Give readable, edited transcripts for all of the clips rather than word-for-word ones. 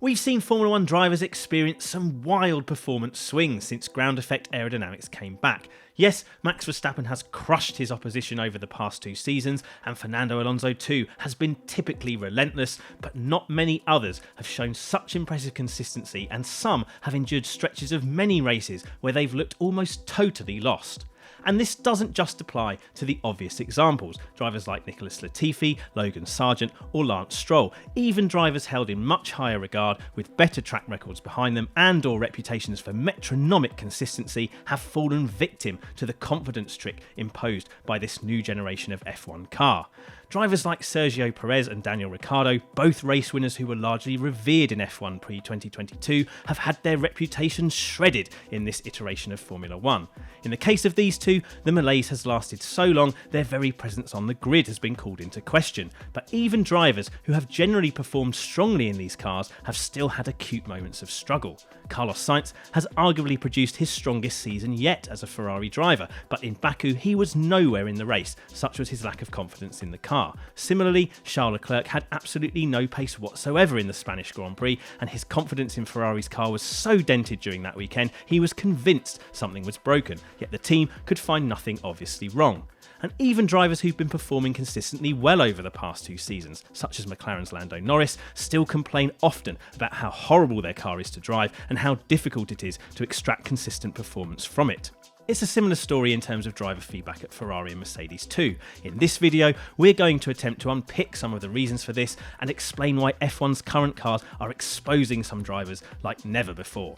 We've seen Formula 1 drivers experience some wild performance swings since ground effect aerodynamics came back. Yes, Max Verstappen has crushed his opposition over the past 2 seasons, and Fernando Alonso too has been typically relentless, but not many others have shown such impressive consistency, and some have endured stretches of many races where they've looked almost totally lost. And this doesn't just apply to the obvious examples, drivers like Nicholas Latifi, Logan Sargeant or Lance Stroll. Even drivers held in much higher regard with better track records behind them and or reputations for metronomic consistency have fallen victim to the confidence trick imposed by this new generation of F1 car. Drivers like Sergio, Perez and Daniel Ricciardo, both race winners who were largely revered in F1 pre-2022, have had their reputations shredded in this iteration of Formula 1. In the case of these two, the malaise has lasted so long their very presence on the grid has been called into question. But even drivers who have generally performed strongly in these cars have still had acute moments of struggle. Carlos Sainz has arguably produced his strongest season yet as a Ferrari driver, but in Baku he was nowhere in the race, such was his lack of confidence in the car. Similarly, Charles Leclerc had absolutely no pace whatsoever in the Spanish Grand Prix, and his confidence in Ferrari's car was so dented during that weekend he was convinced something was broken, yet the team could find nothing obviously wrong. And even drivers who've been performing consistently well over the past 2 seasons, such as McLaren's Lando Norris, still complain often about how horrible their car is to drive and how difficult it is to extract consistent performance from it. It's a similar story in terms of driver feedback at Ferrari and Mercedes too. In this video, we're going to attempt to unpick some of the reasons for this and explain why F1's current cars are exposing some drivers like never before.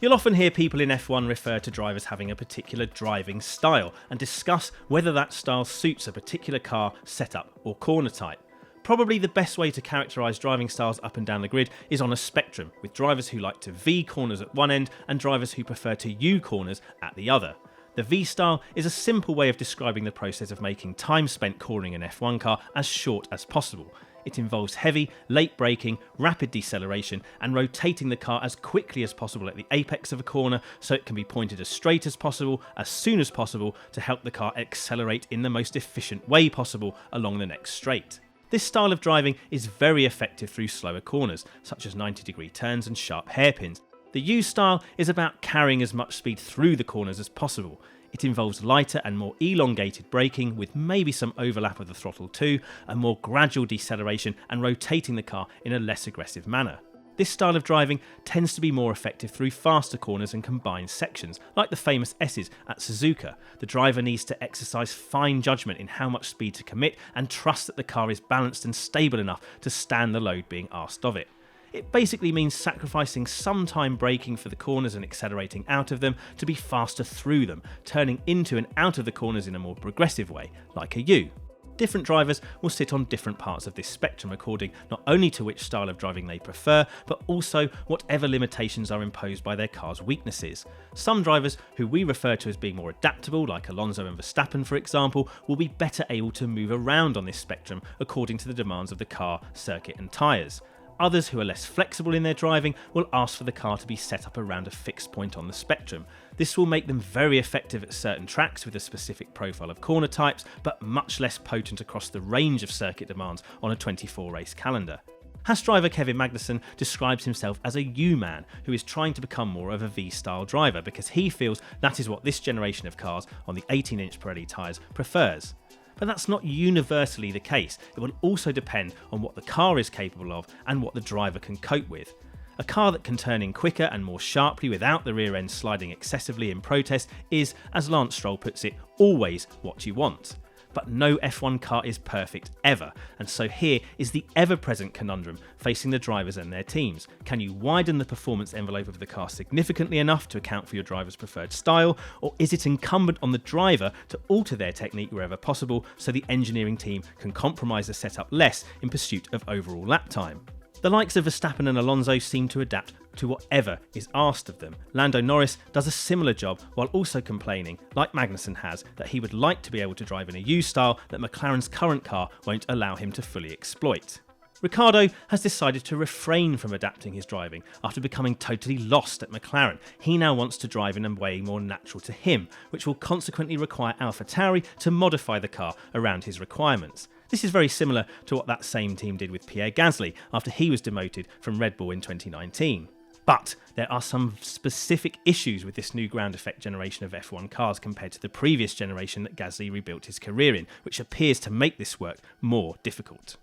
You'll often hear people in F1 refer to drivers having a particular driving style and discuss whether that style suits a particular car, setup or corner type. Probably the best way to characterise driving styles up and down the grid is on a spectrum, with drivers who like to V corners at one end and drivers who prefer to U corners at the other. The V style is a simple way of describing the process of making time spent cornering an F1 car as short as possible. It involves heavy, late braking, rapid deceleration and rotating the car as quickly as possible at the apex of a corner so it can be pointed as straight as possible, as soon as possible, to help the car accelerate in the most efficient way possible along the next straight. This style of driving is very effective through slower corners, such as 90-degree turns and sharp hairpins. The U style is about carrying as much speed through the corners as possible. It involves lighter and more elongated braking with maybe some overlap of the throttle too, a more gradual deceleration and rotating the car in a less aggressive manner. This style of driving tends to be more effective through faster corners and combined sections, like the famous S's at Suzuka. The driver needs to exercise fine judgment in how much speed to commit and trust that the car is balanced and stable enough to stand the load being asked of it. It basically means sacrificing some time braking for the corners and accelerating out of them to be faster through them, turning into and out of the corners in a more progressive way, like a U. Different drivers will sit on different parts of this spectrum according not only to which style of driving they prefer, but also whatever limitations are imposed by their car's weaknesses. Some drivers, who we refer to as being more adaptable, like Alonso and Verstappen for example, will be better able to move around on this spectrum according to the demands of the car, circuit and tyres. Others who are less flexible in their driving will ask for the car to be set up around a fixed point on the spectrum. This will make them very effective at certain tracks with a specific profile of corner types, but much less potent across the range of circuit demands on a 24-race calendar. Haas driver Kevin Magnussen describes himself as a U-man who is trying to become more of a V-style driver because he feels that is what this generation of cars on the 18-inch Pirelli tyres prefers. But that's not universally the case. It will also depend on what the car is capable of and what the driver can cope with. A car that can turn in quicker and more sharply without the rear end sliding excessively in protest is, as Lance Stroll puts it, always what you want. But no F1 car is perfect ever, and so here is the ever-present conundrum facing the drivers and their teams. Can you widen the performance envelope of the car significantly enough to account for your driver's preferred style, or is it incumbent on the driver to alter their technique wherever possible so the engineering team can compromise the setup less in pursuit of overall lap time? The likes of Verstappen and Alonso seem to adapt to whatever is asked of them. Lando Norris does a similar job while also complaining, like Magnussen has, that he would like to be able to drive in a U style that McLaren's current car won't allow him to fully exploit. Ricciardo has decided to refrain from adapting his driving after becoming totally lost at McLaren. He now wants to drive in a way more natural to him, which will consequently require AlphaTauri to modify the car around his requirements. This is very similar to what that same team did with Pierre Gasly after he was demoted from Red Bull in 2019. But there are some specific issues with this new ground effect generation of F1 cars compared to the previous generation that Gasly rebuilt his career in, which appears to make this work more difficult.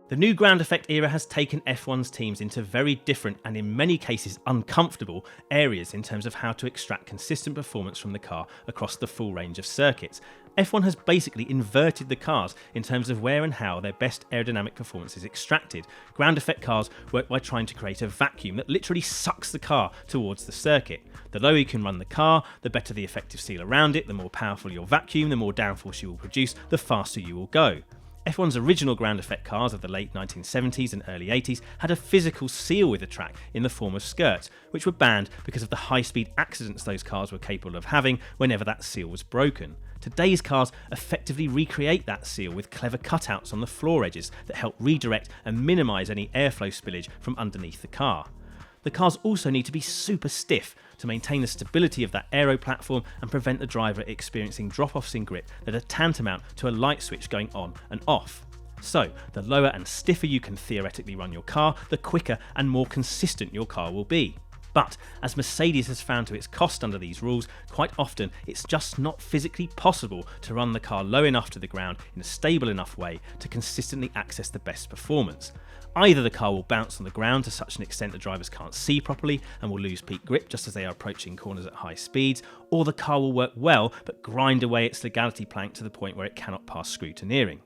The new ground effect era has taken F1's teams into very different and in many cases uncomfortable areas in terms of how to extract consistent performance from the car across the full range of circuits. F1 has basically inverted the cars in terms of where and how their best aerodynamic performance is extracted. Ground effect cars work by trying to create a vacuum that literally sucks the car towards the circuit. The lower you can run the car, the better the effective seal around it, the more powerful your vacuum, the more downforce you will produce, the faster you will go. F1's original ground effect cars of the late 1970s and early 80s had a physical seal with the track in the form of skirts, which were banned because of the high-speed accidents those cars were capable of having whenever that seal was broken. Today's cars effectively recreate that seal with clever cutouts on the floor edges that help redirect and minimise any airflow spillage from underneath the car. The cars also need to be super stiff to maintain the stability of that aero platform and prevent the driver experiencing drop-offs in grip that are tantamount to a light switch going on and off. So, the lower and stiffer you can theoretically run your car, the quicker and more consistent your car will be. But, as Mercedes has found to its cost under these rules, quite often it's just not physically possible to run the car low enough to the ground in a stable enough way to consistently access the best performance. Either the car will bounce on the ground to such an extent the drivers can't see properly and will lose peak grip just as they are approaching corners at high speeds, or the car will work well but grind away its legality plank to the point where it cannot pass scrutineering.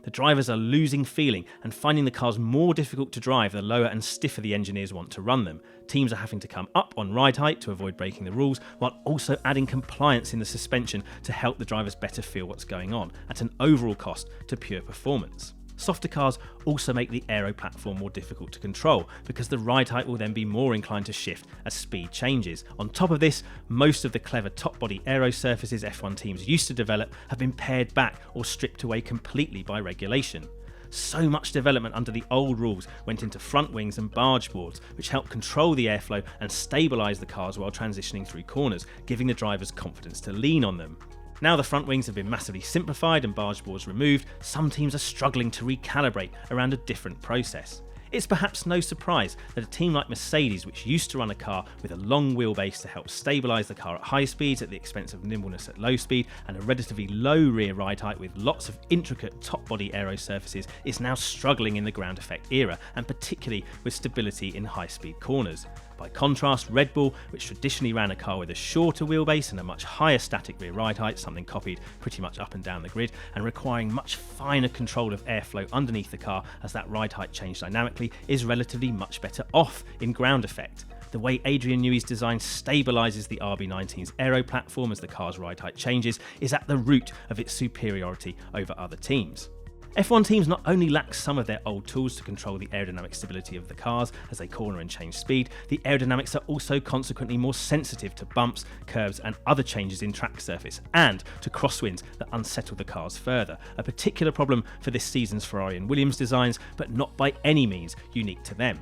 The drivers are losing feeling and finding the cars more difficult to drive the lower and stiffer the engineers want to run them. Teams are having to come up on ride height to avoid breaking the rules, while also adding compliance in the suspension to help the drivers better feel what's going on, at an overall cost to pure performance. Softer cars also make the aero platform more difficult to control because the ride height will then be more inclined to shift as speed changes. On top of this, most of the clever top body aero surfaces F1 teams used to develop have been pared back or stripped away completely by regulation. So much development under the old rules went into front wings and barge boards, which helped control the airflow and stabilise the cars while transitioning through corners, giving the drivers confidence to lean on them. Now the front wings have been massively simplified and barge boards removed, some teams are struggling to recalibrate around a different process. It's perhaps no surprise that a team like Mercedes, which used to run a car with a long wheelbase to help stabilise the car at high speeds at the expense of nimbleness at low speed and a relatively low rear ride height with lots of intricate top body aero surfaces, is now struggling in the ground effect era, and particularly with stability in high speed corners. By contrast, Red Bull, which traditionally ran a car with a shorter wheelbase and a much higher static rear ride height, something copied pretty much up and down the grid, and requiring much finer control of airflow underneath the car as that ride height changed dynamically, is relatively much better off in ground effect. The way Adrian Newey's design stabilises the RB19's aero platform as the car's ride height changes is at the root of its superiority over other teams. F1 teams not only lack some of their old tools to control the aerodynamic stability of the cars as they corner and change speed, the aerodynamics are also consequently more sensitive to bumps, curves and other changes in track surface, and to crosswinds that unsettle the cars further, a particular problem for this season's Ferrari and Williams designs, but not by any means unique to them.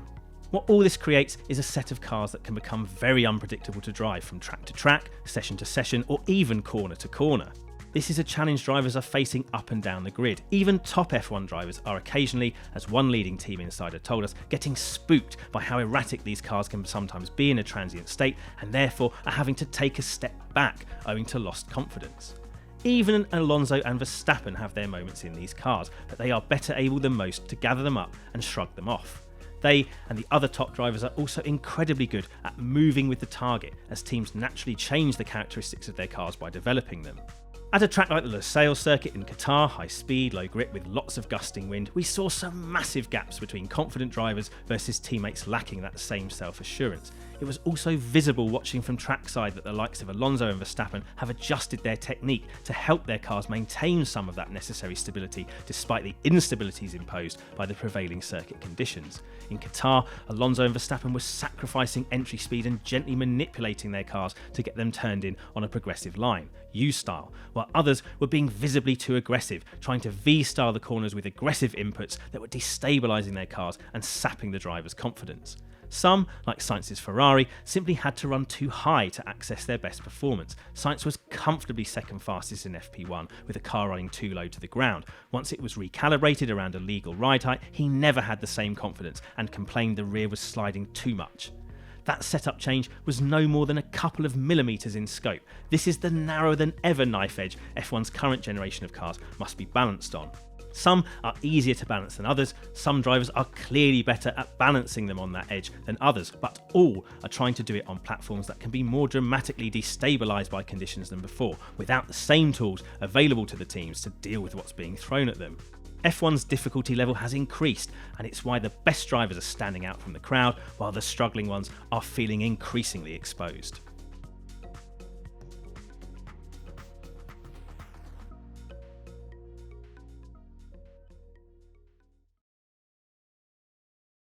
What all this creates is a set of cars that can become very unpredictable to drive from track to track, session to session, or even corner to corner. This is a challenge drivers are facing up and down the grid. Even top F1 drivers are occasionally, as one leading team insider told us, getting spooked by how erratic these cars can sometimes be in a transient state, and therefore are having to take a step back owing to lost confidence. Even Alonso and Verstappen have their moments in these cars, but they are better able than most to gather them up and shrug them off. They and the other top drivers are also incredibly good at moving with the target, as teams naturally change the characteristics of their cars by developing them. At a track like the Losail circuit in Qatar, high speed, low grip with lots of gusting wind, we saw some massive gaps between confident drivers versus teammates lacking that same self-assurance. It was also visible watching from trackside that the likes of Alonso and Verstappen have adjusted their technique to help their cars maintain some of that necessary stability despite the instabilities imposed by the prevailing circuit conditions. In Qatar, Alonso and Verstappen were sacrificing entry speed and gently manipulating their cars to get them turned in on a progressive line, U-style, while others were being visibly too aggressive, trying to V-style the corners with aggressive inputs that were destabilising their cars and sapping the driver's confidence. Some, like Sainz's Ferrari, simply had to run too high to access their best performance. Sainz was comfortably second fastest in FP1 with a car running too low to the ground. Once it was recalibrated around a legal ride height, he never had the same confidence and complained the rear was sliding too much. That setup change was no more than a couple of millimetres in scope. This is the narrower than ever knife edge F1's current generation of cars must be balanced on. Some are easier to balance than others, some drivers are clearly better at balancing them on that edge than others, but all are trying to do it on platforms that can be more dramatically destabilised by conditions than before, without the same tools available to the teams to deal with what's being thrown at them. F1's difficulty level has increased, and it's why the best drivers are standing out from the crowd, while the struggling ones are feeling increasingly exposed.